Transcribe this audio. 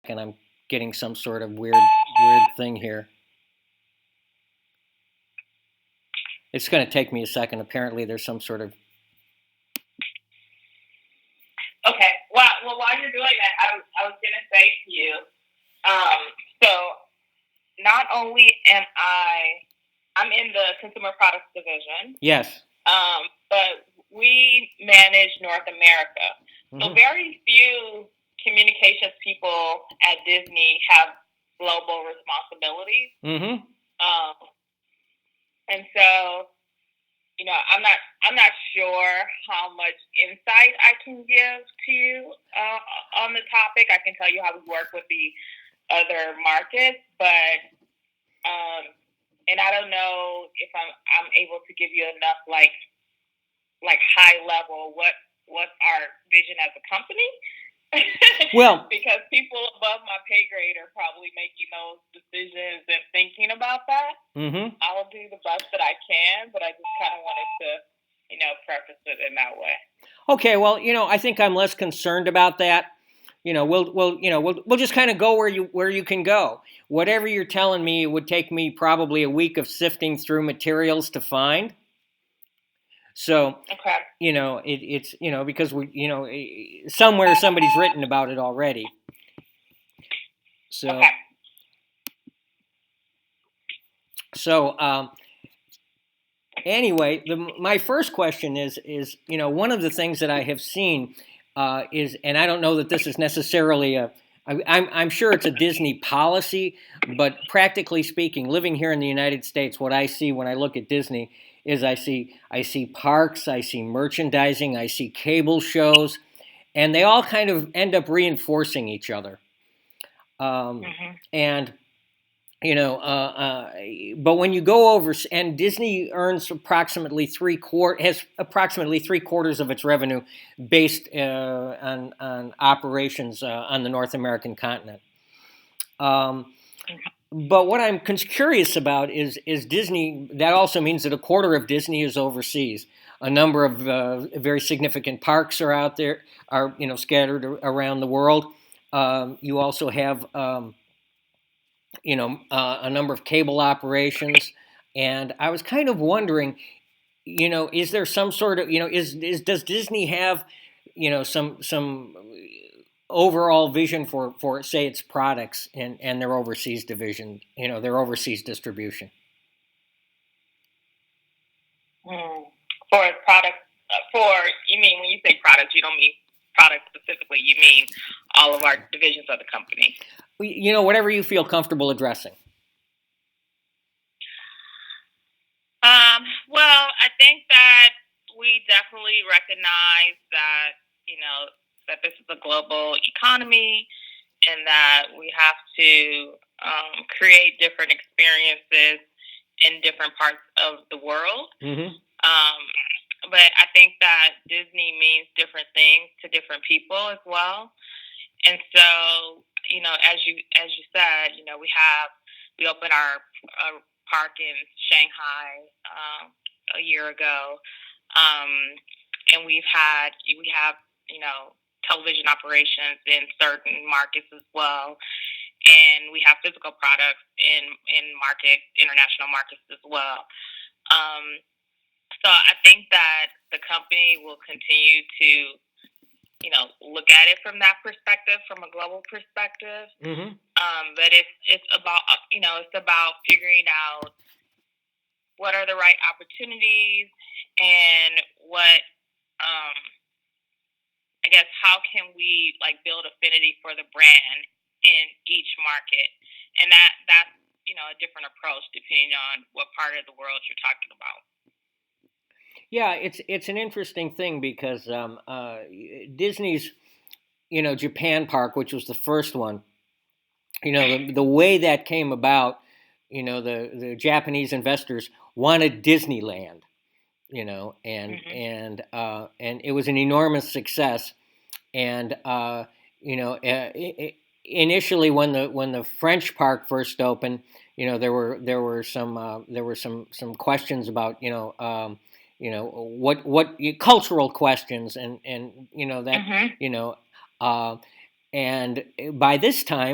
and I'm getting some sort of weird thing here. It's going to take me a second. Apparently, there's some sort of. Okay. Well, while you're doing that, I was gonna say to you, so not only I'm in the consumer products division, Yes. but we manage North America. So Mm-hmm. very few communications people at Disney have global responsibilities. Mm-hmm. Um, and so, I'm not sure how much insight I can give to you on the topic. I can tell you how we work with the other markets, but and I don't know if I'm able to give you enough like high level what's our vision as a company. Well, because people above my pay grade are probably making those decisions and thinking about that. mm-hmm. I'll do the best that I can, but I just kind of wanted to, preface it in that way. Okay, well, I think I'm less concerned about that. We'll just kind of go where you can go. Whatever you're telling me, it would take me probably a week of sifting through materials to find. So, Okay. it's because somewhere somebody's written about it already. So, Okay. so anyway, my first question is one of the things that I have seen is, and I don't know that this is necessarily I'm sure it's a Disney policy, but practically speaking, living here in the United States, what I see when I look at Disney is I see parks, I see merchandising, I see cable shows, and they all kind of end up reinforcing each other. And but when you go over, and Disney earns approximately has approximately 3/4 of its revenue based on operations on the North American continent. But what I'm curious about is Disney. That also means that a quarter of Disney is overseas. A number of very significant parks are out there, are scattered around the world. You also have a number of cable operations, and I was kind of wondering, is there some sort of, does Disney have, some overall vision for say its products and their overseas division, their overseas distribution? For products, you mean when you say products, you don't mean products specifically. You mean all of our divisions of the company. Whatever you feel comfortable addressing. Well, I think that we definitely recognize that, that this is a global economy and that we have to create different experiences in different parts of the world. Mm-hmm. But I think that Disney means different things to different people as well. And so, as you said, we opened our park in Shanghai a year ago, and we have television operations in certain markets as well, and we have physical products in international markets as well. So I think that the company will continue to look at it from that perspective, from a global perspective. Mm-hmm. But it's about figuring out what are the right opportunities and what I guess how can we build affinity for the brand in each market, and that's a different approach depending on what part of the world you're talking about. Yeah, it's an interesting thing because Disney's Japan Park, which was the first one, the way that came about, the Japanese investors wanted Disneyland, and and it was an enormous success, and initially when the French park first opened, there were some questions about what cultural questions and that Mm-hmm. you know uh, and by this time